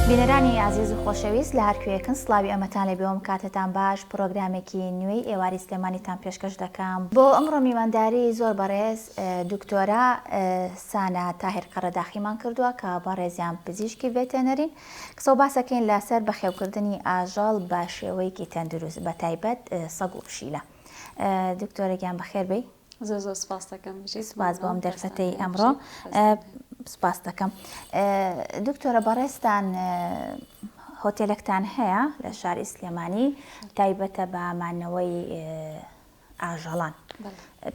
بینەرانی عزیز و خۆشەویست لە هەرکوێکن سڵاوی ئەمەتان لە بێوم کاتتان باش پرۆگرامێکی نوێی ئێواری سلێمانیتان پێشکەش دەکەم بۆ ئەمڕۆ میوانداری زۆر بەڕێز دکتۆرە سانە تاهیر قەرەداخیمان کردووە کە بەڕێزیان پزیشکی ڤێتێنەرین کەسە باسەکەین لەسەر بەخێوکردنی ئاژەڵ بە شێوەیەکی تەندروست بە تایبەت سەگ و پشیلە. دکتۆرەگیان بەخێر بێی. زۆر سپاس دەکەم. سپاس بۆم دەرفەتەی ئەمڕۆ. سپاس دەکەم. دکتۆرە بەڕێستان هۆتێلێکتان هەیە لە شاری سلێمانی تایبەتە بە مانەوەی ئاژەڵان.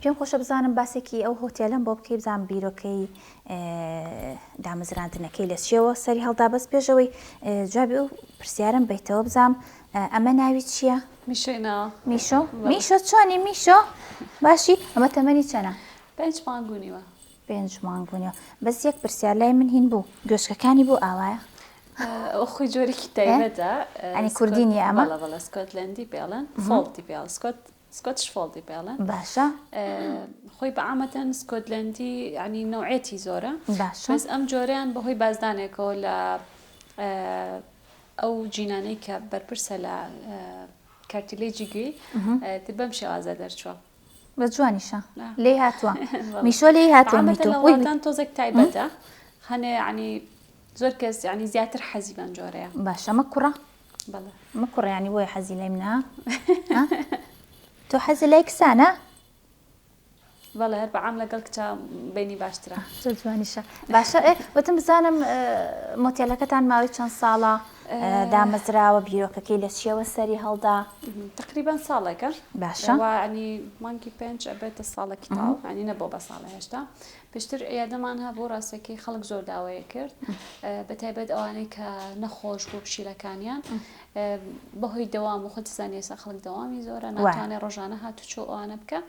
پێم خۆشە بزانم باسێکی ئەو هۆتێلم بۆ بکەی بزانم بیرۆکەی دامەزراندنەکەی لە چێوە سەری هەڵدا بەس پێشەوەی جوابی ئەو پرسیارم بیتەوە بزانم ئەمە ناوی چییە؟ میشۆینەوە. میشۆ؟ میشۆ چۆنی میشۆ؟ باشی ئەمە تەمەنی چەنە؟ 5 مانگونیوە. 5 مانگونیەوە. بەس یەک پرسیار لای من هین بوو گوێشکەکانی بۆ ئاوایە؟ ئەو خۆی جۆرێکی تایبەتە. ئەنی کوردینی ئەمە؟ بەڵە سکۆتلەندی پێڵێن فۆڵتی پێڵ سکۆتش فۆڵتی پێڵێن. باشە. خۆی بەعامەتەن سکۆتلەندی ینی نەوعێتی زۆرە. باشە. بەس ئەم جۆرەیان بەهۆی بازدانێکەوە لە ئەو جینانەی کە بەرپرسە لە کارتیلێجی گوێی بەم شێوازە دەرچووە. بە جوانیشە لێ هاتووە میشۆ لێ هاتووە میتۆ تۆزێک تایبەتە هەنێ ینی زۆر کەس ینی زیاتر حەزی بەم جۆرەیە. باشە ئەمە کوڕە؟ بەڵێ ئەمە کوڕە ینی بۆیە حەزی لای منە؟ تۆ حەزی لای کسانە؟ بەڵێ هەر بەعام لەگەڵ کچە بینی باشترە. زۆر جوانیشە. باشە وتم بزانم مۆتێلەکەتان ماوەی چەند ساڵە دامەزراوە بیرۆکەکەی لە چیەوە سەری هەڵدا؟ تقریبان ساڵێکە. باشە. ینی مانگی 5 ئەبێتە ساڵێکی تاو ینی نەبوو بە ساڵە هێشتا. پێشتر یادەمان هەبوو ڕاستەکەی خەڵک زۆر داوایە کرد بە تایبەت ئەوانەی کە نەخۆش بوو پشیلەکانیان بەهۆی دەوام و خۆتزانانی ێستا خەڵک دەوامی زۆرە ناتوانێت ڕۆژانە هاتوچۆ ئەوانە بکە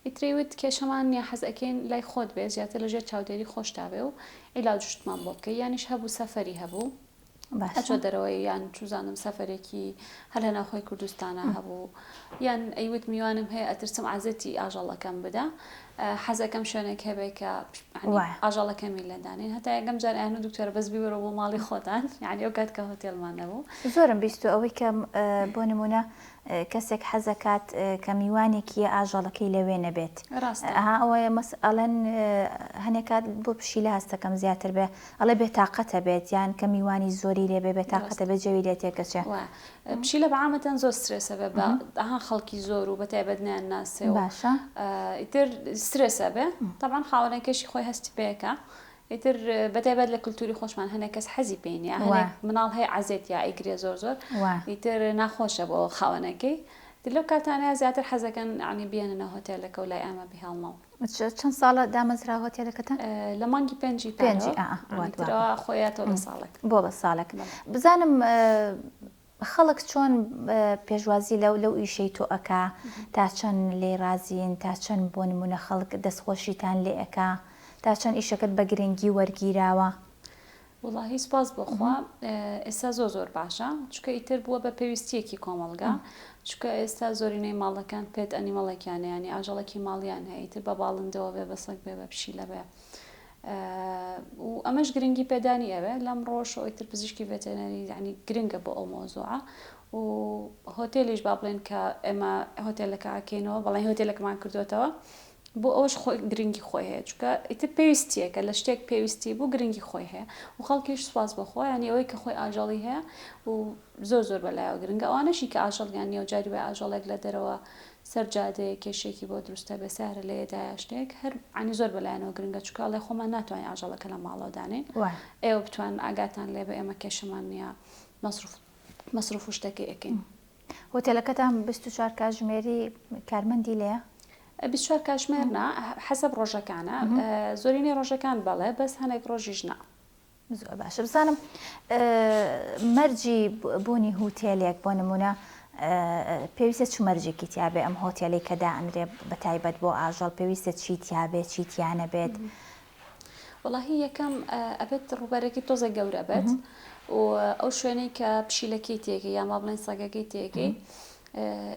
ئیترێوت کێشەمان نییە حەزەکەین لای خۆت بێ زیاتر لەژێر چاودێری خۆشتاوێ و عیلاج شتمان بۆ بکەی یانیش هەبوو سەفەری هەبوو ئەچۆ دەرەوەی یان چوزانم سەفەرێکی هەر لە ناوخۆی کوردستانە هەبوو یان ئەیوت میوانم هەیە ئەترسم عازەتی ئاژەڵەکەم بدە حەزەکەم شوێنێک هەبێت کە ئاژەڵەکەمی لەدانین هەتا یەکەم جار ئەیان و دکتۆرە بەس بیبەرە بۆ ماڵی خۆتان یعنی ئەو کات کە هۆتێلمان نەبوو. زۆرم بیست و ئەوەی کە بۆ نمونە کەسێک حەزەکات کە میوانێکی ئاژەڵەکەی لەوێ نەبێت ئەوەیە مەسئەڵەن هەنێکات بۆ پشیلە هەستەکەم زیاتر بێ ئەڵێ بێتاقەتە بێت یان کە میوانی زۆری لێبێ بێتاقەتە بێت جەوی لێ تێکەچێ. پشیلە بەعامەتەن زۆر سترێسە بێ ئەها خەڵکی زۆر و بەتایبەت نیان ناسێ و باشە ئیتر سترێسە بێ طبعاً خاوەنەکەشی خۆی هەستی پێیەکە ئیتر بەتایبەت لە کولتوری خۆشمان هەنێک کەس حەزی پێینە هەنێک مناڵ هەیە عەزێت یا ئیگرێ زۆر ئیتر ناخۆشە بۆ خاوەنەکەی لەو کاتانەیە زیاتر حەزەکەن عنی بێننە هۆتێلەکە و لای ئەمە بهێڵنەوە. چەند ساڵە دامەزرا هۆتێلەکەتان؟ لە مانگی 5 خۆیاتەوە لە ساڵێک بۆ بە ساڵێک. بزانم خەڵک چۆن پێشوازی لەو ئیشەی تۆ ئەکا تا چەند لێ رازیین تا چەند بۆ نمونە خەڵک دەستخۆشیتان لێ ئەکا تا چەند ئیشەکەت بە گرنگی وەرگیراوە؟ وڵاهی سپاس بۆخوا ئێستا زۆر باشە چکە ئیتر بووە بە پێویستیەکی کۆمەڵگا چکە ئێستا زۆرینەی ماڵەکان پێت ئەنیمەڵێکیان ینی ئاژەڵێکی ماڵیان هەیە ئیتر بە باڵندەوە بێ بە سەگ بێ بە پشیلە بێ و ئەمەش گرنگی پێدانی ئەوێ لەم ڕۆژ ئیتر پزیشکی ڤێتێنەری ینی گرنگە بۆ ئەو مۆزوعە و هۆتێلیش با بڵێن کە ئێمە هۆتێلەکە ئاکەینەوە بەڵێن هۆتێلەکەمان کردوێتەوە بۆ ئەوش خۆی گرنگی خۆی هەیە چکە ئیتر پێویستیەکە لە شتێک پێویستی بوو گرنگی خۆی هەیە و خەڵکیش سوپاس بەخۆ ینی ئەوەی کە خۆی ئاژەڵی هەیە و زۆر بەلایەوە گرنگە ئەوانەشی کە ئاژەڵیان نیە و جاری وای ئاژەڵێک لە دەرەوە سەرجادەیە کێشێکی بۆ دروستە بێسارە لە یەدایە شتێک هەر عنی زۆر بەلایەنەوە گرنگە چکە لە خۆمان ناتوانین ئاژەڵەکە لە ماڵەوە دانین ئێوە بتوان ئاگاتان لێ بە ئێمە کێشەمان نییە مەسروف و شتێکی ئەکەین. هۆتێلەکەتان 24 کاتژمێری کارمەندی لێیە؟ 24 کاتژمێرنا حەسەب ڕۆژەکانە زۆرینەی ڕۆژەکان بەڵێ بەس هەنێک ڕۆژیش نا. زۆر باشە. بزانم مەرجی بوونی هۆتێلێک بۆ نمونە پێویستە چ مەرجێکی تیابێ ئەم هۆتێلی کە دائەنرێ بە تایبەت بۆ ئاژەڵ پێویستە چی تیابێت چی تیانە بێت؟ وەڵاهی یەکەم ئەبێت ڕووبەرێکی تۆزە گەورە بێت و ئەو شوێنەی کە پشیلەکەی تێگەی یا ما بڵێن سەگەکەی تێگەی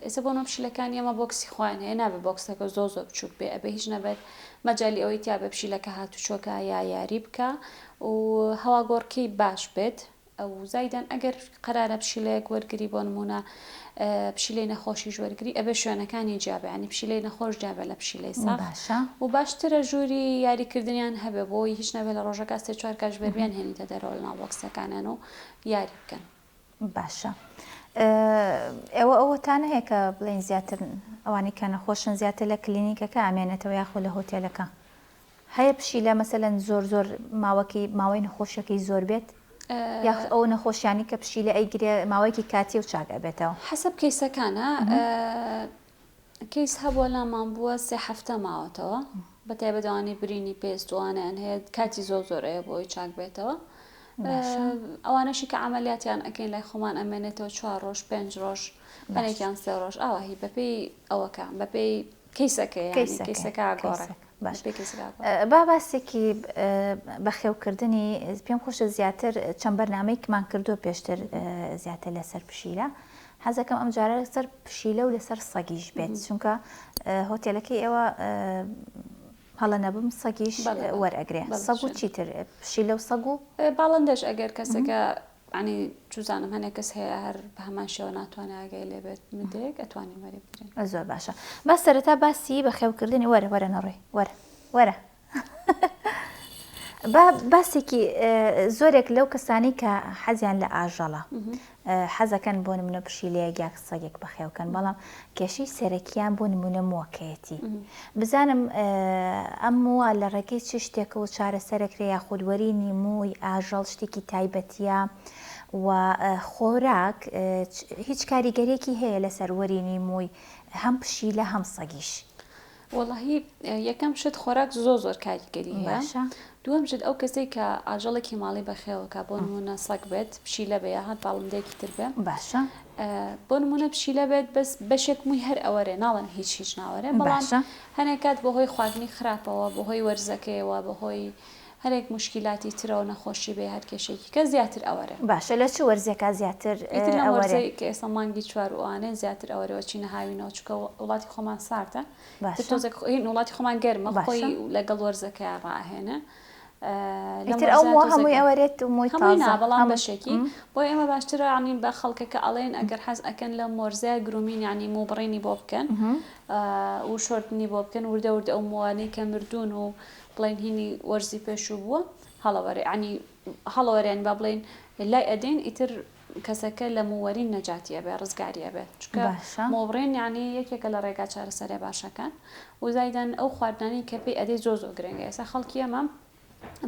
ئێستا بۆ نەپشیلەکانی ئەمە بۆکسی خۆیان هەیە نابێت بۆکسەکە زۆر بچووک بێ ئەبێ هیچ نەبێت مەجای ئەوەی تیا بە پشیلەکە هاتوچۆکە یا یاری بکە و هەواگۆڕکەی باش بێت ئەو زایدان ئەگەر قەرارە پشیلەیەک وەرگری بۆ نمونە پشیلەی نەخۆشیش وەرگری ئەبێ شوێنەکانی جیابێ ینی پشیلەی نەخۆش جیابێ لە پشیلەی ساغ و باشترە ژووری یاریکردنیان هەبێ بۆی هیچ نەبێت لە ڕۆژەکە سێ چوار کاژ بێبیان هێنیتە دەرەوە لە ناو بۆکسەکانیان و یاری بکەن. باشە ئێوە ئەوەتان هەیە کە بڵێن زیاتر ئەوانی کە نەخۆشن زیاتر لە کلینیکەکە ئامێنێتەوە یاخۆ لە هۆتێلەکە هەیە پشیلە مەسەلەن زۆر ماوەی نەخۆشیەکەی زۆر بێت یا ئەو نەخۆشیانی کە پشیلە ئەیگرێ ماوەیەکی کاتی و چاکە بێتەوە حەسەب کەیسەکانە کەیس هەبووە لامان بووە 3 هەفتە ماوەتەوە بە تایبەتەوانی برینی پێستوانیان هەیە کاتی زۆرەیە بۆی چاک بێتەوە ئەوانەشی کە عملیاتیان ئەکەین لای خۆمان ئەمێنێتەوە 4 ڕۆژ 5 ڕۆژ بەێکیان 3 ڕۆژ ئاواهی بەپێی ئەوەکە بەپێی کەیسەکە گۆڕێ با باسێکی بەخێوکردنی پێم خۆشە زیاتر چەند بەرنامەیەکمان کردو پێشتر زیاتر لەسەر پشیلە حەزەکەم ئەم جارە لەسەر پشیلە و لەسەر سەگیش بێت چونکە هۆتێلەکەی ئێوە هەڵە نەبم سەگیش وەرئەگرێ سەگ و چیتر پشیلە و سەگ و باڵندەش ئەگەر کەسەکە ینی چوزانم هەنێک کەس هەیە هەر بە هەمان شێوە ناتوانێت ئاگای لێبێت مدێک ئەتوانین وەری بگرین زۆر باشە با سەرەتا باسی بەخێوکردنی وەرە نەڕێ وەرە باسێکی زۆرێک لەو کەسانی کە حەزیان لە ئاژەڵە حەزەکەن بۆ نمونە پشیلەیەک یاک سەگێک بەخێوکەن بەڵام کێشەی سەرەکیان بۆ نمونە مۆکەیەتی بزانم ئەم وە لە ڕێگەی چ شتێکەوە چارەسەرەکرێ یاخودوەرینی مووی ئاژەڵ شتێکی تایبەتیە و خۆراک هیچ کاریگەرێکی هەیە لەسەر وەرینی مووی هەم پشیلە هەم سەگیش وەڵاهی یەکەم شت خۆراک زۆر کاریگەری هەیە دووەم شت ئەو کەسێک کە ئاژەڵێکی ماڵی بەخێوەکە بۆ نمونە سەگ بێت پشیلە بێ هەت باڵندێکی تر بێ باشە بۆ نمونە پشیلە بێت بەس بەشێک مووی هەر ئەوەرێ ناڵێن هیچ ناوەرێ بەڵام هەنێک کات بەهۆی خواردنی خراپەوە بەهۆی وەرزەکەیەوە بەهۆی هەرێک مشکلاتی ترەوە نەخۆشی بێ هەر کێشێکی کە زیاتر ئەوەرە باشە لە چ وەرزێکە زیاتر ئەوەرزەی کە ئێستا مانگی 4 وانێ زیاتر ئەوەرەوە چینە هاوینەوە چکە وڵاتی خۆمان ساردە وڵاتی خۆمان گەرمە خۆی لەگەڵ وەرزەکە ڕاهێنە ئیتر ئەو هەمووی ئەوەرێت و مووی تازە بەڵام بەشێکی بۆ ئێمە باشترە عنی بە خەڵکەکە ئەڵێن ئەگەر حەز ئەکەن لە مۆرزای گرومین ینی موبڕینی بۆ بکەن و شۆرتنی بۆ بکەن وردە ئەو موانەی کە مردوون و بڵین هینی وەرزی پێشوو بووە هەڵەوەرێ عنی هەڵەوەریان با بڵین لای ئەدەین ئیتر کەسەکە لە مووەرین نەجاتیە بێ ڕزگاریە بێت چکە مۆبڕین ینی یەکێکە لە ڕێگا چارەسەرێ باشەکان و زایدان ئەو خواردنانی کە پێی ئەدەی زۆر گرنگە ئێستا خەڵکی ئەمە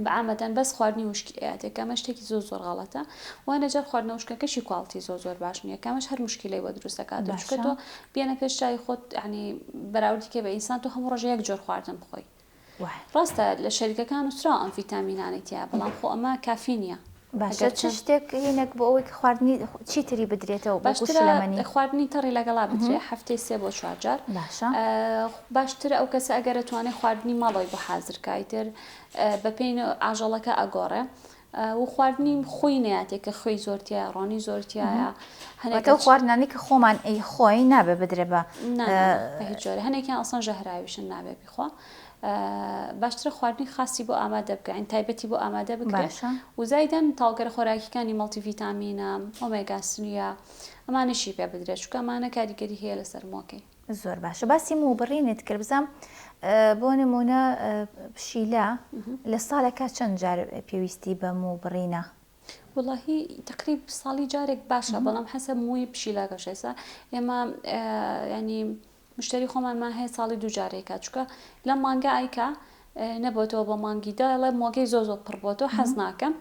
بەعامەتەن بەس خواردنی وشکی ئەیاتێکەمە شتێکی زۆر غەڵەتە وانەجار خواردنە وشکەکەشی کواڵتی زۆر باش نییە کامەش هەر مشکلەی بۆ دروستەکات چکە تۆ بێنە پێش چای خۆت ینی بەراوردی کە بە ئینسان تۆ هەموو ڕۆژ یەک جۆر خواردن بخۆی ڕاستە لە شەریکەکان وسرا ئەم ڤیتامینانەی تیا بەڵام خۆ ئەمە کافی نییە باشە چ شتێک هینێک بۆ ئەوەی خواردنی چیتری بدرێتەوە باشترە خواردنی تەڕی لەگەڵا بدرێت هەفتەی 3 بۆ 4 جار باشترە ئەو کەسە ئەگەرە توانێت خواردنی ماڵی بۆ حازرکایتر بەپێی ئاژەڵەکە ئەگۆڕێ و خواردنی خۆی نەیاتێک کە خۆی زۆرتیە ڕۆنی زۆرتیایە هەنێکە خواردنانی کە خۆمان ئەی خۆی نابێ بدرێ بە هیچ جۆرە هەنێکیان ئەسان ژەهراویشن نابێ بیخوا باشترە خواردنی خاصی بۆ ئامادە بکەین تایبەتی بۆ ئامادە بکرێت و زایدان تاڵگەرە خۆراکیەکانی مەڵتیڤیتامینە ئۆمێگا 3 ئەمانەشی پێ بدرێت چکە ئەمانە کاریگەری هەیە لەسەر مۆکەی زۆر باشە باسی مووبڕینت کرد بزانم بۆ نمونە پشیلە لە ساڵێکە چەند جار پێویستی بە مووبڕینە وڵاهی تقریب ساڵی جارێک باشە بەڵام حەسە مووی پشیلەکەش ئێستا ئێمە ینی مشتری خۆمانمان هەیە ساڵی 2 جارێکە چکە لە مانگە ئایکە نەبێتەوە بە مانگیدا لە مۆگەی زۆر پڕ بۆتەوە حەز ناکەم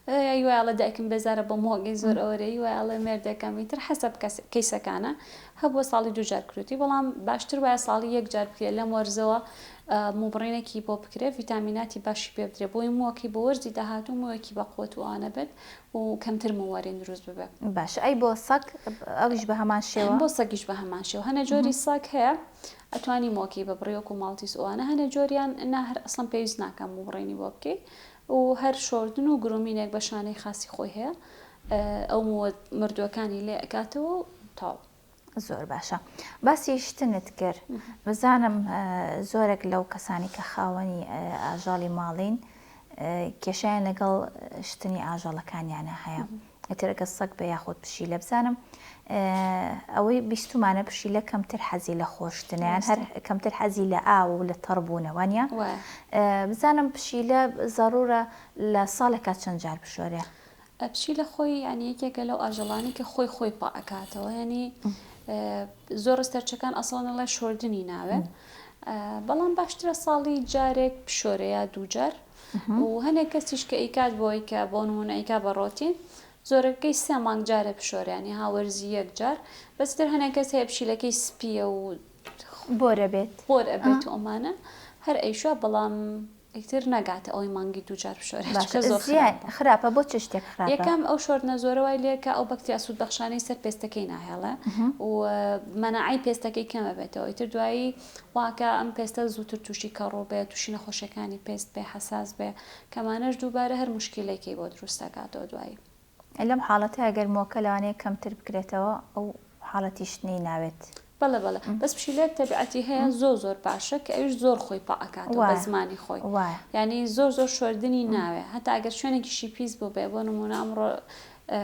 یاڵە دایکم بێزارە بە مۆگەی زۆر ئەوەرەی وایڵێ مێردەکەمی تر حەسەب کەیسەکانە هەبووە ساڵی 2 جار کروتی بەڵام باشتر وایە ساڵی 1 جار بکرێت لەم وەرزەوە مووبڕینێکی بۆ بکرێت ڤیتامیناتی باشی پێ بدرێت بۆی مووەکی بە وەرزی داهاتوو مووەکی بە قوت و ئانە بێت و کەمتر مووەرین دروست ببێت باش ئەی بۆ سەگ ئەویش بە هەمان شێوە بۆ سەگیش بە هەمان شێوە هەنە جۆری سەگ هەیە ئەتوانی مۆکی بە بڕیۆک و ماڵتیس ئەوانە هەنە جۆریان ناهر ئەسڵم پێویست ناکەم مووبڕینی بۆ بکەیت و هەر شۆردن و گرومینێک بە شانەی خاصی خۆی هەیە ئەو مردووەکانی لێ ئەکاتەوە تاو زۆر باشە باسی شتنت کرد بزانم زۆرێک لەو کەسانی کە خاوەنی ئاژاڵی ماڵین کێشیان لەگەڵ شتنی ئاژەڵەکانیانە هەیە ئەترەکە سەگ بە یاخۆت پشیلە بزانم ئەوەی بیستمانە پشیلە کەمتر حەزی لە خۆشتنیان هەر کەمتر حەزی لە ئاو و لە تەڕبوونەوە نیە بزانم پشیلە زەڕورە لە ساڵێکا چەند جار بشۆرێ پشیلە خۆی ینی یەکێکە لەو ئاژەڵانی کە خۆی پاکاتەوە ینی زۆر ستەرچەکان ئەسڵانەڵای شۆردنی ناوێت بەڵام باشترە ساڵی جارێک پشۆرەیە دووجار و هەنێک کەسیش کە ئیکات بۆی کە بۆ نمونە ئیکا بە ڕۆتین زۆرەکەی 3 مانگ جارە پشۆریانی هاوەرزی 1 جار بەستر هەنێک کەس هەیە پشیلەکەی سپیە و بۆرە بێت و ئەمانە هەر ئەیشوە بەڵام ئیتر نەگاتە ئەوی مانگی دووجار بشۆرێت خراپە بۆ چ شتێک خراپە یەکەم ئەو شۆردنە زۆرەوەی لێکە ئەو بەکتریا سوودبەخشانەی سەر پێستەکەی ناهێڵە و مەناعی پێستەکەی کەمە بێتەوە ئیتر دوایی واکە ئەم پێستە زووتر تووشی کەڕۆ بێت تووشی نەخۆشیەکانی پێست بێ حەساس بێ کەمانەش دووبارە هەر مشکلێکی بۆ دروستەکاتەوە دوایی لەم حاڵەتە ئەگەر مۆکە لەوانەیە کەمتر بکرێتەوە ئەو حاڵەتی شتنی ناوێت بەڵێ بەس پشیلێک تەبیعەتی هەیە زۆر باشە کە ئەوش زۆر خۆی پاکاتەوە بە زمانی خۆی ینی زۆر شۆردنی ناوێ هەتا ئەگەر شوێنێکیشی پیس بۆ بێ بۆ نمونە ئەمڕۆ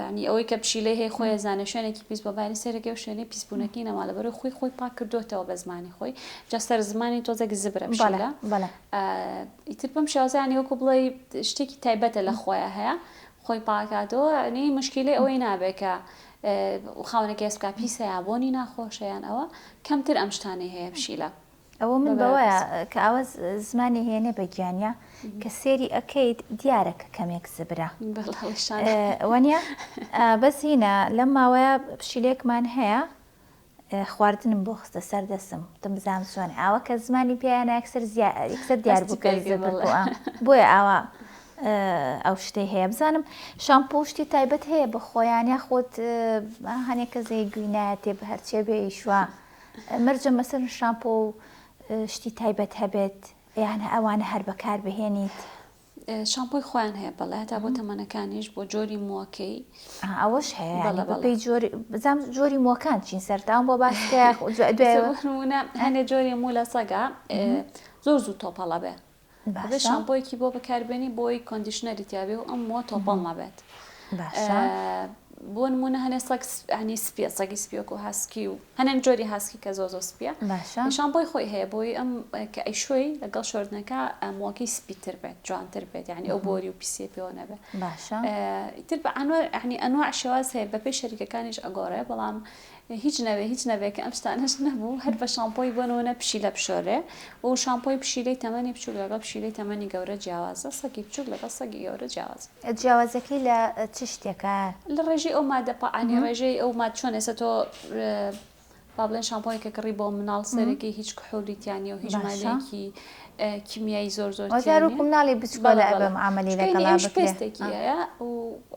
ینی ئەوەی کە پشیلەی هەیە خۆی زانە شوێنێکی پیس بۆ باری سەرەکە و شوێنەی پیسبوونەکەی نەما لەبەرەوەی خۆی پاک کردوتەوە بە زمانی خۆی جا سەر زمانی تۆزێک زبرە پشیلە ئیتر بەم شێوازەیانی وەکو بڵێ شتێکی تایبەتە لە خۆیە هەیە خۆی پاکاتەوە ینی مشکلەی ئەوەی نابێ کە خاونێکی ئێسکا پیسەیە بۆنی ناخۆشەیان ئەوە کەمتر ئەم شتانەی هەیە پشیلە ئەوە من بەوەیە کە ئەوە زمانی هێنێ بە گیانیا کە سێری ئەەکەیت دیارەکە کەمێک زبرە وەنیە بەس هینە لەم ماوەیە پشیلێکمان هەیە خواردنم بۆ خستە سەر دەسم دم بزانم چۆن ئاوە کە زمانی پێیانە یەکسەر دیار بووکە بۆیە ئاوا ئەو شتەی هەیە بزانم شامپۆ شتی تایبەت هەیە بە خۆیان یا خۆت هەنێک کە زەی گوینایەتێ بە هەرچێ بێ ئیشوە مەرجە مەسەر شامپۆ شتی تایبەت هەبێت یان ئەوانە هەر بەکار بهێنیت شامپۆی خۆیان هەیە بەڵێ تا بۆ تەمەنەکانیش بۆ جۆری مووەکەی ئەوەش هەیە پێی بزانام جۆری مووەکان چین سەرتان بۆ باسکە هەنێ جۆری مو لە سەگا زۆر زوو تۆپەڵە بێ بە شامپۆیەکی بۆ بەکاربێنی بۆی کۆندیشنەری تیاابێ و ئەم وە تۆپەڵ نەبێت بۆ نمونە هەنێ سەگنی سپیە سەگی سپیۆک و هەسکی و هەنێن جۆری هەسکی کە زۆ سپیە شامپۆی خۆی هەیە بۆی ئەم کە ئەیشۆی لەگەڵ شۆردنەکە ئەمۆکەی سپیتر بێت جوانتر بێت یعنی ئەو بۆری و پیسێ پێوە نەبێت ئیتر بە ئەنواع شێواز هەیە بە پێی شەریکەکانیش ئەگۆڕێ بەڵام هیچ نەوێت کە ئەم شتانەش نەبوو هەر بە شامپۆی بۆنەوەنە پشیلە بشۆرێ و شامپۆی پشیلەی تەمەنی بچوک لەگەڵ پشیلەی تەمەنی گەورە جیاوازە سەگی بچوک لەگەڵ سەگی گەورە جیاواز جیاوازەکەی لە چ شتێکە لە ڕێژەی ئەو مادەپانی ڕێژەی ئەو ماد چۆن ئێستا تۆ با بڵێن شامپۆی کە کڕی بۆ مناڵ سەرەکی هیچ کحولیتیانی و هیچ مادەیەکی کیمیایی زۆر مناڵی بچکۆلە ئەبم عملی لەگەڵا پێستێکی هەیە و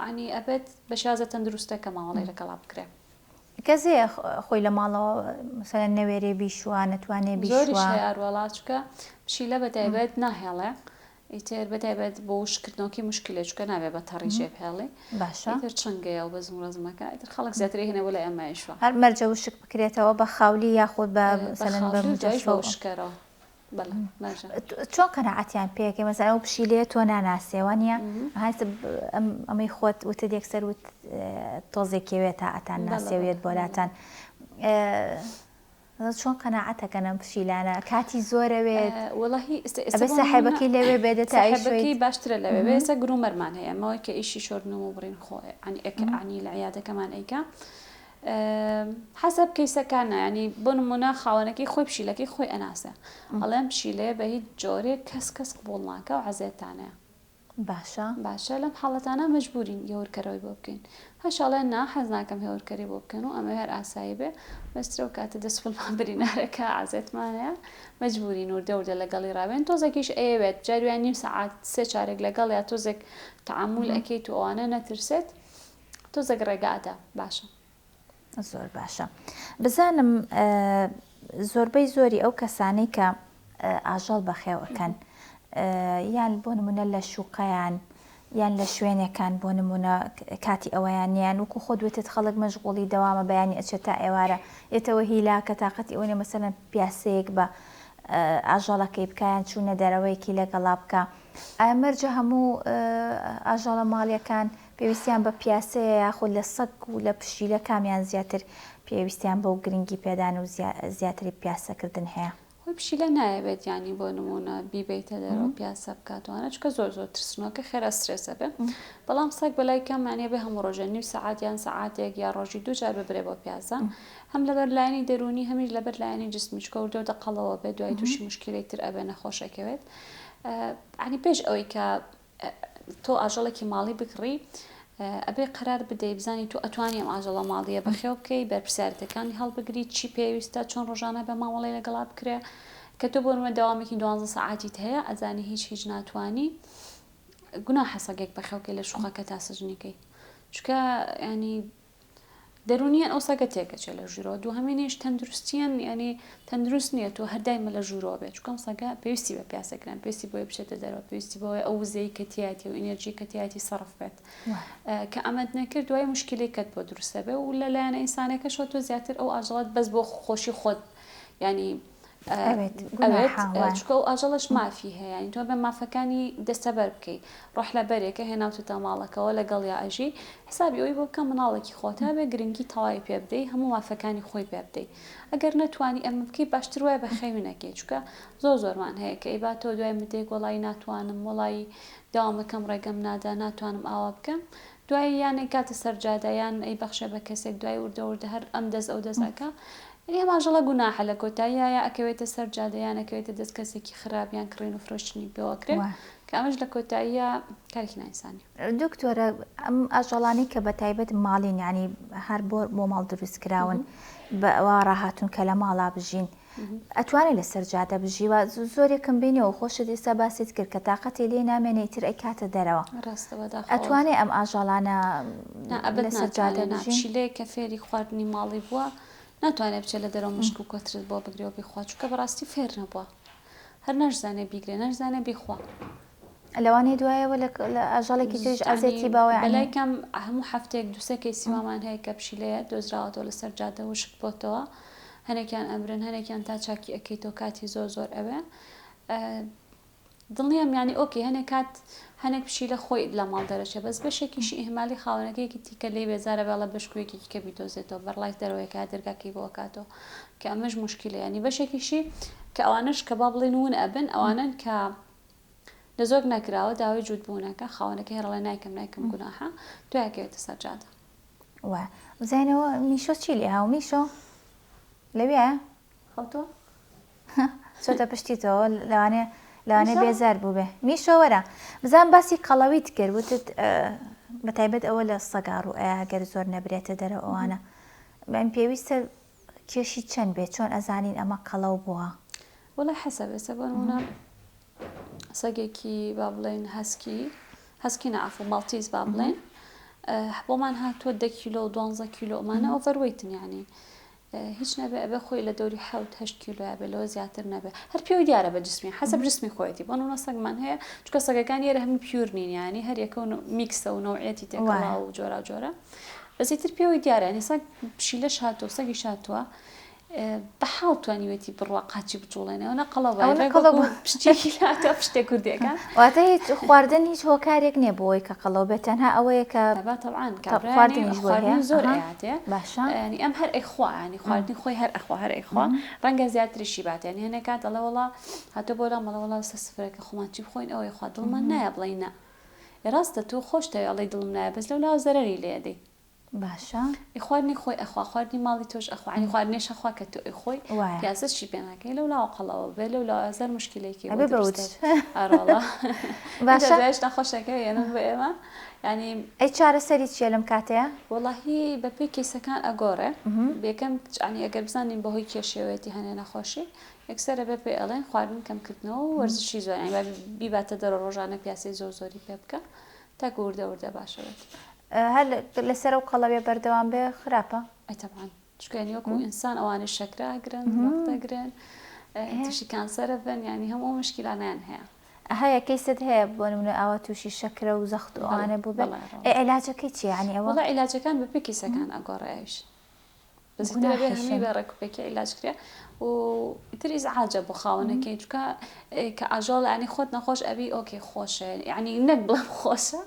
عنی ئەبێت بە شازە تەندروستەکە ماوەڵی لەگەڵا بکرێ کەسەیە خۆی لە ماڵەوە مثلا نەوێرێ بیشوە نەتوانێ بیشوە هەیەڕوەڵاتچکە پشیلە بەتایبێت ناهێڵێ ئیتر بەتایبێت بۆ شکردنەوەکی مشکلێچکە نابێت بە تەڕی ژێبهێڵێ باشە ئیتر چنگەیە و بە زمڕزمەکە ئیتر خەڵک زیاتری هێنەوە لە ئەمایشوە هەر مەرجە وشک بکرێتەوە بە خاولی یاخود بە شکەرەوە چۆن قەناعەتیان پێکەی مەسەلا ئەو پشیلەیە تۆ ناناسیەوە نیە ئەمەی خۆت وتە یەکسەر وت تۆزێکەوێت تا ئەتان ناسیەوێت بۆلاتان چۆن قەناعەتەکەن ئەم پشیلانە کاتی زۆرەوێت ئەبێ ساحێبەکەی لەوێ بێدێتە ئەیشەکەی باشترە لەوێ بێسە گرومەرمان هەیە ئەمەوەی کە ئیشی شۆردنەوە بڕین خۆی عنی لە عیادەکەمان ئەیکا حەسەب کەیسەکانە ینی بۆ نمونە خاوەنەکەی خۆی پشیلەکەی خۆی ئەناسە ئەڵێم پشیلەیە بە هیچ جۆرێک کەس قبوڵ ناکە و عەزێتانەیە باشە لەم حاڵەتانە مەجبورین هێورکەرەوەی بۆ بکەین هەشەڵێن نا حەز ناکەم هێورکەری بۆ بکەن و ئەمە هەر ئاسایی بێ بەسترە و کاتە دەستفڵمان برینارەکە عەزێتمانەیە مەجبورین و دەوردە لەگەڵی ڕاوێن تۆزێکیش ئەیەوێت جارویان نیم سەعات 3 چارێک لەگەڵ یا تۆزێک تەعامل ئەکەیت و ئەوانە نەترسێت تۆزێک ڕێگاتە باشە زۆر باشە بزانم زۆربەی زۆری ئەو کەسانەی کە ئاژەڵ بەخێوەکەن یان بۆ نمونە لە شوقەیان یان لە شوێنێکان بۆ نمونە کاتی ئەوەیانیان وکو خۆ دوێتت خەڵک مەشغوڵی دەوامە بەیانی ئەچێت تا ئێوارە ئێتەوە هیلا کە تااقەتی ئەوێ مەسەرەن پیاسەیەک بە ئاژەڵەکەی بکیان چوونە دەرەوەیکی لەگەڵا بکە ئامەرجە هەموو ئاژەڵە ماڵیەکان پێویستیان بە پیاسەیە یاخود لە سەگ و لە پشیلە کامیان زیاتر پێویستیان بەو گرنگی پێدان و زیاتری پیاسەکردن هەیە؟ خۆی پشیلە نایەوێت ینی بۆ نمونە بیبیتە دەرەوە پیاسە بکاتوانە چکە زۆر ترسنەوەکە خێرا سترێسە بێ بەڵام سەگ بەلای کەمانێ بێ هەموو ڕۆژە نیو سەعات یان سەعاتێک یا ڕۆژی 2 جار ببرێ بۆ پیاسە هەم لەبەر لایەنی دەرونی هەمیش لەبەر لایەنی جسمی چکە وردە دەقەڵەوە بێ دوای تووشی مشکلەی تر ئەبێ نەخۆشەکەوێت عنی پێش ئەوەی کە تۆ ئاژەڵێکی ماڵی بکڕی ئەبێ قرار بدەی بزانی تو ئەتوانی ئەم ئاژەڵە ماڵیە بەخێو بکەی بەرپرسیارەتەکانی هەڵبگری چی پێویستە چۆن ڕۆژانە بە مامەڵی لەگەڵا بکرێ کە تۆ بۆنمە داوامێکی 12 ساعتیت هەیە ئەزانی هیچ ناتوانی گونا حەسەگێک بەخێوکەی لە شوخەکە تا سژنیکەی چکە ینی دەرونیان ئەو سەگە تێکەچێت لە ژوورەوە دوو هەمێنیش تەندروستیان ینی تەندروست نییە تۆ هەردایمە لە ژوورەوە بێت چکەم سەگە پێویستی بە پیاسەکران پێویستی بۆی بچێتە دەرەوە پێویستی بۆی ئەو وزەی کەتیاتی و ئینەرژی کەتیاتی سەرف بێت کە ئەمەد نەکرد دوای مشکلەی کەت بۆ دروستە بێ و لەلایەنە ئینسانەکەشەوە تۆ زیاتر ئەو ئاژەڵات بەس بۆ خۆشی خۆت ینی چکە و ئاژەڵش مافی هەیە ینی تۆ بە مافەکانی دەستەبەر بکەیت ڕۆح لە بەرێکە هێناوتە ماڵەکەەوە لەگەڵ یا ئەژی حسابی ئەوی بۆ بکە مناڵێکی خۆتا بێ گرنگی تەواوی پێ بدەیت هەموو مافەکانی خۆی پێ بدەیت ئەگەر نەتوانی ئەمە بکەی باشتر وایە بە خەوینەکەی چکە زۆرمان هەیە کە ئەی با تۆ دوای مدێک وڵی ناتوانم وڵی داوامەکەم ڕێگەم نادا ناتوانم ئاوا بکەم دوای یانەی کاتە سەرجادە یان ئەی بەخشە بە کەسێک دوای وردەوردە هەر ئەم دەست ئەو دەستەکە ئێمەژەڵە گوناحە لە کۆتاییە ئەکەوێتە سەر جادەیان ئەکەوێتە دەست کەسێکی خراپیان کڕین و فرۆشتنی بێوەکرێ کە ئەمەش لە کۆتاییە کارێکی نایسانی. دکتۆرە ئەم ئاژەڵانی کە بە تایبەت ماڵین ینی هەر بۆ ماڵ دروست کراون بەوا ڕاهاتون کە لە ماڵا بژین ئەتوانێت لە سەر جادە بژیوە زۆرێکم بینەوە خۆشت ئێستا باسیت کرد کە تااقەتی لێ نامێنێتتر ئەی کاتە دەرەوە ئەتوانێت ئەم ئاژەڵانە لە سەر جادە بژیلەیە کە فێری خواردنی ماڵی بووە ناتوانێت بچێت لە دەرەوە مشک و کۆترت بۆ بگرێەوە بخوا چکە بەڕاستی فێر نەبووە هەر نەشزانێ بیگرێ نەشزانێ بخوا لەوانەیە دوایەوە لە ئاژەڵێکی تێژ ئازێتی باوە بەلایکەم هەموو هەفتێک دووسەکەی سیوامان هەیە کە پشیلەیە دۆزراوەتەوە لەسەر جادە و شک بۆتەوە هەنێکیان ئەمرن هەنێکیان تا چاکی ئەەکەیتەوە کاتی زۆر ئەوێ دڵنیام ینی ئۆکی هەنێک کات هەنێک پشیلە خۆی لە ماڵ دەرەچێ بەس بەشێکیشی ئیهمالی خاوەنەکەیەکی تیکە لێ بێزارە بێڵە بەشکوێکی کە بیدۆزێتەوە بەرڵای دەرەوەیکە دەرگاکەی بۆ کاتەوە کە ئەمەش مشکلە ینی بەشێکیشی کە ئەوانش کە با بڵێن ون ئەبن ئەوانن کە لە زۆر نەکراوە داوای جوود بوونەکە خاوەنەکە هێڕڵێ نایکەم گوناحە دوایکەوێتە سەرجادە زینەوە میشۆ چی لێ هاو میشۆ لەوێ خەوتۆ چۆتە پشتیتەوە لەوانێ بێزار بوو بێ میشۆ وەرە بزان باسی قەڵەویت کرد وتت بە تایبەت ئەوە لە سەگار و ئەگەر زۆر نەبرێتە دەرە ئەوانە ئەم پێویستە کێشی چەند بێت چۆن ئەزانین ئەمە قەڵەو بووە وڵای حەسە بێسە بۆنمونە سەگێکی با بڵێن هەسکی نەعفو ماڵتیز با بڵێن بۆمان هاتووە 10 کیلۆ و 12 کیلۆ ئەمانە ئۆڤەروەیتن یعنی هیچ نەبێ ئەبێ خۆی لە دەوری 7-8 کیلۆیا بێ لەوە زیاتر نەبێ هەر پێوی دیارە بە جسمی حەسەب جسمی خۆیەتی بۆنمونە سەگمان هەیە چکە سەگەکان ئێرە هەموو پیور نین ینی هەر یەکە میکسە و نەوعەتی تێکەڵا و جۆرە بەزیتر پێوی دیارە ینی سەگ پشیلەش هاتووە سەگیش هاتووە بە حاڵ توانیوێتی بڕوا قاچی بجوڵێنەوە نەقەڵەوە پشتێکی هاتووە پشتێک کوردیەکە واتە هیچ خواردن هیچ هۆکارێک نییە بۆی کە قەڵەو بێت تەنها ئەوەیە کە خواردنی زۆر ئەیاتێ باشە ینی ئەم هەر ئەیخوا ینی خواردنی خۆی هەر ئەخوا ڕەنگە زیاتریشی باتێنی هەنێک کات دەڵێ وەڵا هاتۆ بۆ لە مەڵەوەڵا سە سفرەکە خۆمان چی بخۆین ئەوەی خوا دڵمان نایە بڵێینە ڕاستە تۆ خۆشتەوێ ئەڵێ دڵم نایە بەس لەولا زەرەری لێدەی باشە خواردنی خۆی ئەخوا خواردنی ماڵی تۆش ئەخوانی خواردنێش ئەخوا کە تۆ خۆی پیازە چی پێناکەی لەولاوە قەڵەوە بێ لەولا ئازار مشکلێکی باشەش نەخۆشەکەی ێنم بە ئێمە ینی ئەی چارەسەری چیە لەم کاتەیە وەڵاهی بەپێی کەیسەکان ئەگۆڕێ بێکەم عنی ئەگەر بزانین بەهۆی کێشێوێتی هەنێ نەخۆشی یەکسەرە بێ پێ ئەڵێن خواردن کەمکردنەوە و وەرزشی زۆر بیباتە دەرە ڕۆژانە پیاسی زۆری پێ بکە تا وردە باشەوێت هەر لەسەر و قەڵەوێ بەردەوام بێ خراپە ئەتەبان چکەنی وەکو ئینسان ئەوانە شەکراگرن دەگرن تووشی کانسەرە بن ینی هەموو مشکلانیان هەیە هەیە کەیست هەیە بۆ نمونە ئاوا تووشی شەکرە و زەخت ئەوانە بوو بێ عیلاجەکەی چی ینی ئەوە عیلاجەکان بەپێ کیسەکان ئەگۆڕێویش بس ترى بيه همي بركبك علاج كريا وترى إزعاجة بخاونة كي جوكا كأجال يعني خود نخوش أبي أوكي خوش يعني نقبل خوشة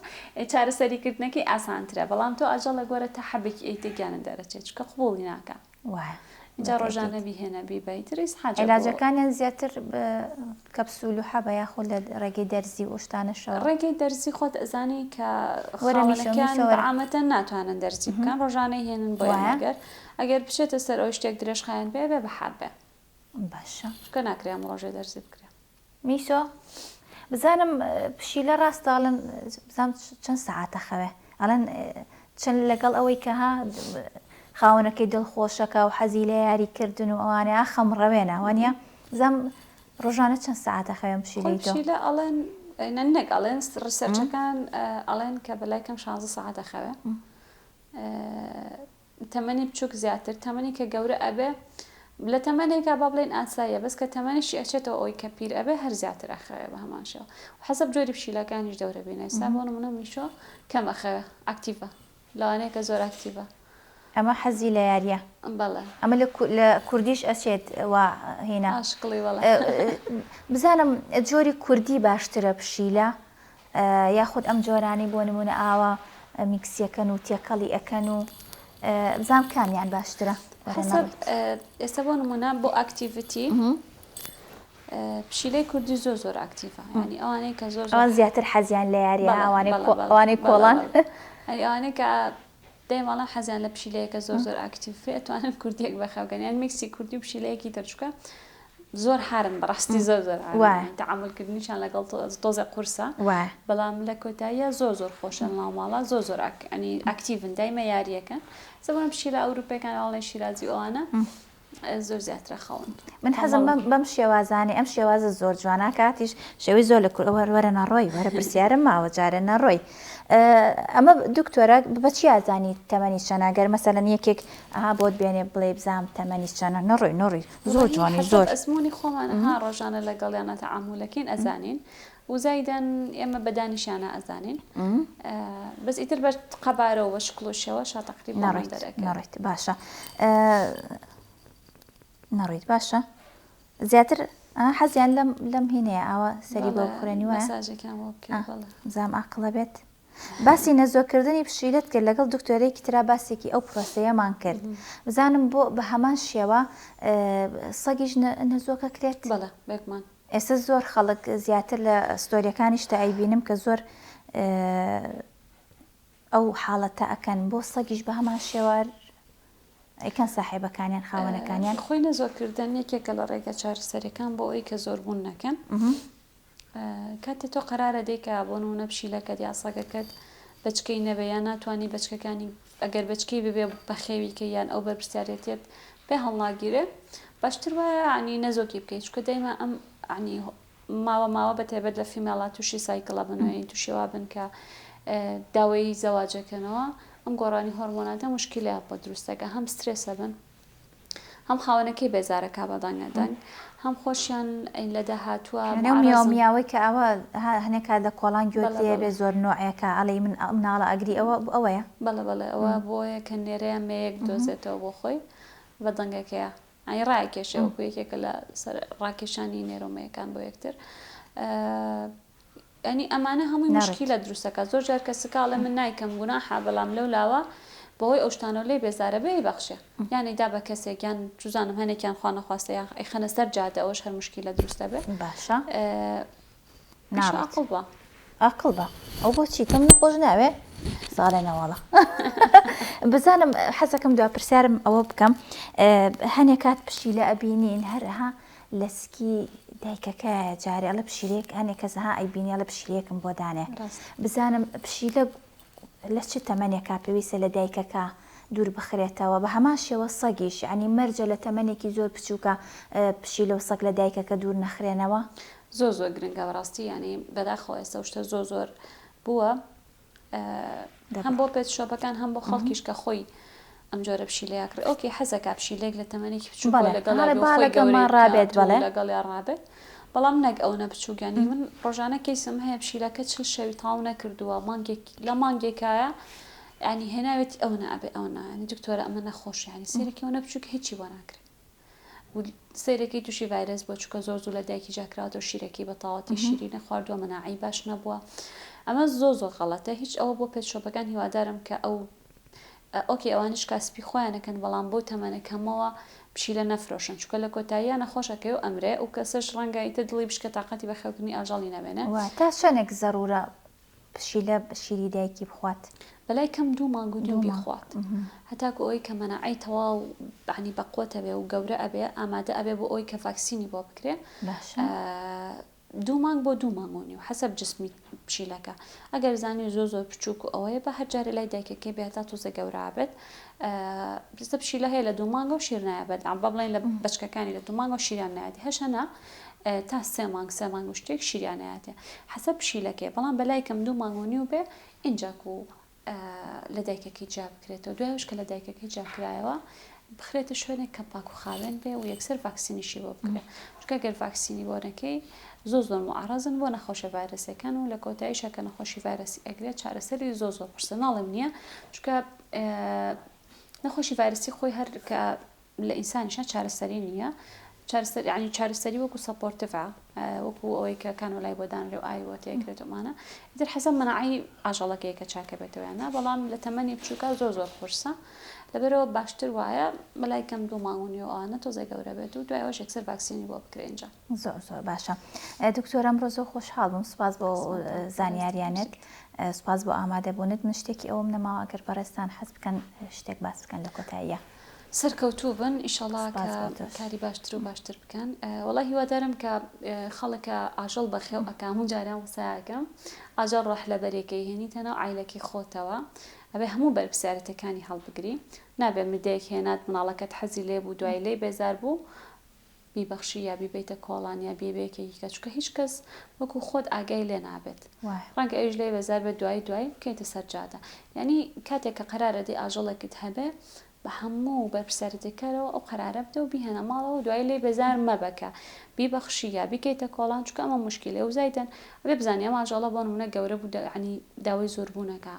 شهر سري كرتنا كي أسان ترى بلام تو أجال جورة تحبك إيتيجان درجة جوكا قبولي ناكا اینجا ڕۆژانە بیهێنە بیبیتریس علاجەکانیان زیاتر کەپسول و حەبە یاخۆ لە ڕێگەی دەرزی و شتانەشەوە ڕێگەی دەرزی خۆت ئەزانی کە خاوەنەکان بەعامەتە ناتوانن دەرزی بکەن ڕۆژانەی هێنن بۆ یانەگەر ئەگەر بچێتە سەر ئەو شتێک درێژخایەن بێ بێ بەحار بێ باشە کە ناکرێم ڕۆژێ دەرزی بکرێ میشۆ بزانم پشیلە ڕاستاڵن بزانم چەند سەعاتە خەوێ ئەڵەن چەند لەگەڵ ئەوەی کە ها خاونەکەی دڵخۆشەکە و حەزی لە یاریکردن و ئەوانەیە خەمڕەوێنە وانە زەم ڕۆژانە چەند سەعاتە خەوێن پشیلە ئەڵێن نەک ئەڵێن ڕسەرچەکان ئەڵێن کە بەلایکەم 16 سەعاتە خەوێ تەمەنی بچووک زیاتر تەمەنی کە گەورە ئەبێ لە تەمەنێکا با بڵێن ئاساییە بەس کە تەمەنیشی ئەچێتەوە ئەوی کە پیر ئەبێ هەر زیاتر ئەخەوێ بە هەمانشەوە حەسەب جۆری پشیلەکانیش دەورە بینە ئێستا بۆ نمونە میشۆ کەم ئەخەوێ ئاکتیڤە لەوانەیە کە زۆر ئاکتیڤە ئەمە حەزی لە یاریە ئەمە لە کوردیش ئەچێت وا هێنا بزانم جۆری کوردی باشترە پشیلە یاخود ئەم جۆرانی بۆ نمونە ئاوا میکسیەکەن و تێکەڵی ئەەکەن و بزانم کامیان باشترە ئێستا بۆ نمونە بۆ ئاکتیڤیتی پشیلەی کوردی زۆر ئاکتیڤە ینی ئەوانەیە کە زۆر زیاتر حەزیان لە یاریە ئەوانەی کۆڵان ئەوانەیە کە دەیماڵان حەزیان لە پشیلەیەکە زۆر ئاکتیڤ ئەتوانن کوردیەک بەخەوگەنیان میکسی کوردی پشیلەیەکی تەرچووکە زۆر هارن بەڕاستی زۆر تەعاملکردنیشان لەگەڵ تۆزە قورسە بەڵام لە کۆتاییە زۆر خۆشە ناوماڵە زۆر ئەنی ئاکتیڤن دایمە یاریەکەن زەبوون پشیلە ئەوروپیەکان ئەڵێن شیرازی ئەوانە زۆر زیاترە خەون من حەزم بەم شێوازانێ ئەم شێوازە زۆر جوانە کاتیش شێوەی زۆر لە وەرە نەڕۆی وەرە پرسیارم ماوە جارە نەڕۆی ئەمە دکتۆرە بەچی ئازانی تەمەنی چەناگەر مەسەلەن یەکێک ئاها بۆت بێنێ بڵێ بزانم تەمەنی چەنە نەڕۆی زۆر جوانی زۆر ئەزمموی خۆمانەها ڕۆژانە لەگەڵیانە تەعاملەکەین ئەزانین وزایدەن ئێمە بەدانیشانە ئەزانین بەس ئیتر بە قەبارەوە بە شکڵۆشەوە شاتەقری نەڕێت باشە نەڕێیت باشە زیاتر حەزیان لەم هینەیە ئەوە سەری بۆ خوێنی وایە زام ئاقلە بێت باسی نەزۆکردنی پشیلەت کرد لەگەڵ دکتۆرێکی ترا باسێکی ئەو پرۆسەیەمان کرد بزانم بۆ بە هەمان شێوە سەگیش نەزۆکە کرێت بێکمان ئێستا زۆر خەڵک زیاتر لە ستۆریەکانیشتا ئەیبینم کە زۆر ئەو حاڵەتە ئەکەن بۆ سەگیش بە هەمان شێوار ئەیکەن ساحێبەکانیان خاوەنەکانیان خۆی نەزۆرکردن یەکێکە لە ڕێگە چارەسەرەکان بۆ ئەوی کە زۆربوون نەکەن کاتێ تۆ قەرارە دەیکە بۆ نمونە پشیلەکەت یا سەگەکەت بەچکەی نەبێ یان ناتوانانی بەچکەکانی ئەگەر بەچکەی ببێ بەخێویکە یان ئەو بەرپرسیارەتێت پێ هەڵناگیرێ باشتر وایە عنی نەزۆکی بکەیت چکە دەیمە ئەم عنی ماوە بەتێبێت لە فیمێڵا تووشی سایکڵە بنەوەی تووشێوا بن کە داوای زەواجەکەنەوە ئەم گۆڕانی هۆرمۆناتە مشکلیە بۆ دروستەکە هەم سترێسە بن هەم خاوەنەکەی بێزارەکە بەدانگەدان هەم خۆشیان لە داهاتووە میاوەی کە ئەوە هەنێکا دە کۆڵان گوێ بێ زۆر نوعەکە ئەڵێ من مناڵە ئەگری ئەوەیە بەڵێ ئەوە بۆیە کە نێرەیە مەیەک دۆزێتەوە بۆ خۆی بە دەنگەکەیە ئەی ڕایکێشێ وەکو یەکێکە لە سەر ڕاکێشانی نێرۆمەیەکان بۆ یەکتر ئەنی ئەمانە هەمووی مشکلە دروستەکە زۆر جار کەسکاڵە من نایکەم گوناحا بەڵام لەو لاوە بەهۆی ئەو شتانە لێ بێزارە بێ بەخشێ یانی دا بە کەسێکیان جوزانم هەنێکیان خوا نەخواستە ئەی خەنە سەر جادە ئەوش هەر مشکلە دروستە بێ باشە عقڵ بە ئەقڵ بە ئەو بۆچی تۆ من خۆش ناوێ ساڵێ نەوەڵە بزانم حەزەکەم دوا پرسیارم ئەوە بکەم هەنێک کات پشیلە ئەبینین هەرها لەسکی دایکەکە جارێ ئەڵە پشیلەیەک هەنێک کەسەها ئەیبینی ئەڵە پشیلەیەکم بۆ دانێ بزانم پشیلە لە چ تەمەنێکا پێویستە لە دایکەکە دوور بخرێتەوە بە هەمان شێوە سەگیش ینی مەرجە لە تەمەنێکی زۆر بچووکە پشیلە و سەگ لە دایکەکە دوور نەخرێنەوە زۆر گرنگە بەڕاستی ینی بەداخەوە ئێستا شتە زۆر بووە هەم بۆ پێت شۆپەکان هەم بۆ خەڵکیش کە خۆی ئەم جۆرە پشیلەیەکڕ ئۆکی حەزەکە پشیلێک لە تەمەنێکی بچووک لەگەڵ ڕابێت بەڵام نەک ئەو نەبچووگەانی من ڕۆژانە کەیسم هەیە پشیلەکە چل شەوی تاو نەکردووە لە مانگێکایە ینی هێناوێت ئەو نابێ ئەو ینی دکتۆرە ئەمە نەخۆش ینی سێرەکەەوە نەبچووکە هیچی بۆ ناکرێت سیرەکەی تووشی ڤایرس بۆ چکە زۆر زوو لە دایکی جاکرات و شیرەکەی بە تاواتی شیرینە خواردووە مەناعی باش نەبووە ئەمە زۆر غەڵەتە هیچ ئەوە بۆ پێشۆپەکان هیوادارم کە ئەو ئۆکی ئەوانش کاسپی خۆیانەکەن بەڵام بۆ تەمەنەکەمەوە پشیلە نەفرۆشن چکە لە کۆتاییە نەخۆشەکەی و ئەمرێ و کەسەش ڕەنگایتە دڵی بشکە تااقەتی بە خەوتنی ئاژەڵی نەبێنێ تا چەندێک زەرورە پشیلە شیری دایکی بخوات بەلای کەم 2 مانگ و 2 بیخوات هەتاکو ئەوی کە مەناعی تەواو بەعنی بەقوتە بێ و گەورە ئەبێ ئامادە ئەبێ بۆ ئەوی کە ڤاکسینی بۆ بکرێ 2 مانگ بۆ 2 مانگونی و حەسەب جسمی پشیلەکە ئەگەر زانی زۆر بچووک و ئەوەیە بە هەرجارە لای دایکەکەی بێتا تۆزە گەورە بێت پستە پشیلە هەیە لە 2 مانگە و شیر نایبێت با بڵێن لە بچکەکانی لە 2 مانگە و شیریان نایەتی هەشەنا تا 3 مانگ و شتێک شیریان نایەتێ حەسەب پشیلەکەی بەڵام بەلای کەم 2 مانگونی و بێ ئینجاک و لە دایکەکەی جا بکرێتەوە دوایش کە لە دایکەکەی جاکرایەوە بخرێتە شوێنێک کە پاک و خاوێن بێ و یەکسەر ڤاکسینیشی بۆ بکرێت چکە گەر ڤاکسینی بۆ نەکەی زۆر معڕەزن بۆ نەخۆشە ڤایرەسەکان و لە کۆتاییشە کە نەخۆشی ڤایرەسی ئەگرێت چارەسەری زۆر پرسە ناڵێم نییە چکە نەخۆشی ڤایرەسی خۆی هەر کە لە ئینسانیشە چارەسەری نییە ینی چارەسەری وەکو سەپۆرتڤە وەکو ئەوەی کە کانۆلای بۆ دانرێ و ئای بۆ تێکرێتمانە ئیتر حەزم مەناعی ئاژەڵەکەی کە چاکە بێتەوەیانە بەڵام لە تەمەنی بچووکە زۆر قورسە لەبەرەوە باشتر وایە بەلای کەم 2 مانگونی و ئەوانە تۆزە گەورە بێت و دوایەوەش یەکسەر ڤاکسینی بۆ بکرێ ئینجا زۆر باشە دکتۆر ئەمڕۆ زۆر خۆشحاڵ بووم سوپاس بۆ زانیاریانت سوپاس بۆ ئامادەبوونت من شتێکی ئەوم نەماوە ئەگەر بەڕێستان حەز بکەن شتێک باس بکەن لە کۆتاییە سەرکەوتوو بن ئیشەڵا کاری باشتر و باشتر بکەن وەڵی هیوادارم کە خەڵکە ئاژەڵ بەخێو ئەکام و جاران وسایەکەم ئاژەڵ ڕەح لە بەرێکەی هێنیتەنەوە عیلەکی خۆتەوە ئەبێ هەموو بەرپرسیارەتەکانی هەڵبگری نابێ مدەیەک هێنات مناڵەکەت حەزی لێ بوو دوای لێ بێزار بوو بیبەخشی یا بیبیتە کۆڵان یا بێبێکێکیکە چکە هیچ کەس وەکو خۆت ئاگای لێ نابێت ڕەنگە ئەوش لێ بێزار بێت دوای بکەیتە سەرجادە یعنی کاتێک کە قەرارە دێ ئاژەڵێکت هەبێ بە هەموو بەرپرسیارەتەکەرەوە ئەو قەرارە بدە و بیهێنە ماڵەوە دوای لێ بێزار مەبەکە بیبەخشی یا بیکەیتە کۆڵان چکە ئەمە مشکلێ و زایدەن ئەبێ بزانێ ئەم ئاژەڵە بۆ نمونە گەورە بوو ینی داوای زۆربوونەکە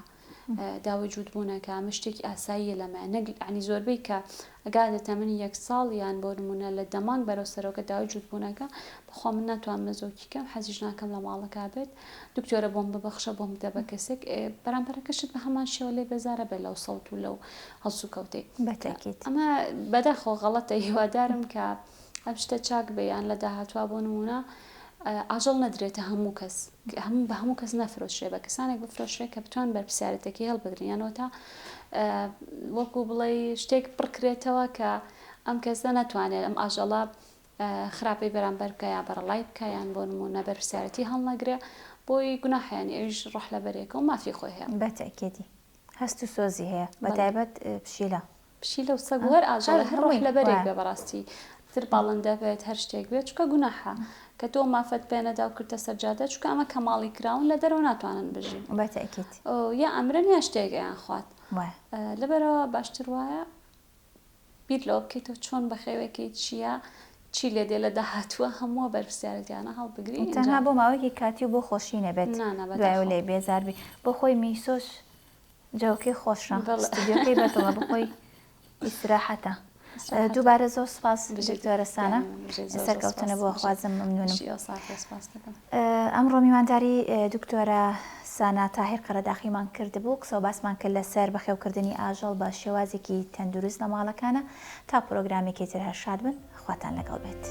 داوای جوودبوونەکە ئەمە شتێکی ئاساییە لەمە عنی زۆربەی کە ئەگادە تەمەنی 1 ساڵ یان بۆ نمونە لە دەمان بەرەو سەرۆکە داوای جوودبوونەکە بەخوا من ناتوانم نەزۆکی کەم حەزیش ناکەم لە ماڵەکە بێت دکتۆرە بۆم ببەخشە بۆم بدە بە کەسێک بەرامبەرەکەشت بە هەمان شێوە لێ بێزارە بێت لەو سەوت و لەو هەڵسو کەوتەی ئەمە بەداخۆ غەڵەتە هیوادارم کە ئەم شتە چاک بێیان لە داهاتوە بۆ نمونە ئاژەڵ نەدرێتە هەموو کەس بە هەموو کەس نەفرۆشرێ بە کەسانێک بفرۆشرێت کە بتوان بەرپرسیارەتەکەی هەڵبگرینەوە تا وەکو بڵێ شتێک پڕکرێتەوە کە ئەم کەسە نەتوانێت ئەم ئاژەڵە خراپەی بەرامبەر بکە یا بەرەڵای بکە یان بۆ نمونە بەرپرسیارەتی هەڵنەگرێ بۆی گوناحیانی ئەویش ڕۆح لە بەرێکە و مافی خۆی هەیە بەتەکێتی هەست و سۆزی هەیە بەتایبەت پشیلە و سەگ هەر ئاژەڵە هەر ڕۆح لە بەرێک بێ بەڕاستی تر باڵندە بێت هەر شتێک بێت چکە گوناحە کە تۆ مافەت پێنەدا و کردە سەرجادە چکە ئەمە کەماڵی کراون لە دەرەوە ناتوانن بژین یا ئەمرن یا شتێکیان خوات لەبەرەوە باشتر وایە بیر لەوە بکەیتەوە چۆن بە خێوێکی چییە چی لێ دێ لە داهاتووە هەموو بەرپرسیارەتیانە هەڵبگری تەنها بۆ ماوەیەکی کاتی و بۆ خۆشی نەبێت دوای لێ بێزاربی بۆ خۆی میسۆش جەوکەی خۆشە ستودیۆکەی بەتەوە بخۆی ئیستراحەتە دووبارە زۆر سپاس دکتۆرە سانە سەرکەوتنە بۆ خوازم ممنونم ئەمڕۆ میوانداری دکتۆرە سانا تاهیر قەرەداخیمان کردبوو قسە و باسمان کرد لەسەر بەخێوکردنی ئاژەڵ بە شێوازێکی تەندروست لە ماڵەکانە تا پرۆگرامێکی تر هەر شاد بن خواتان لەگەڵ بێت.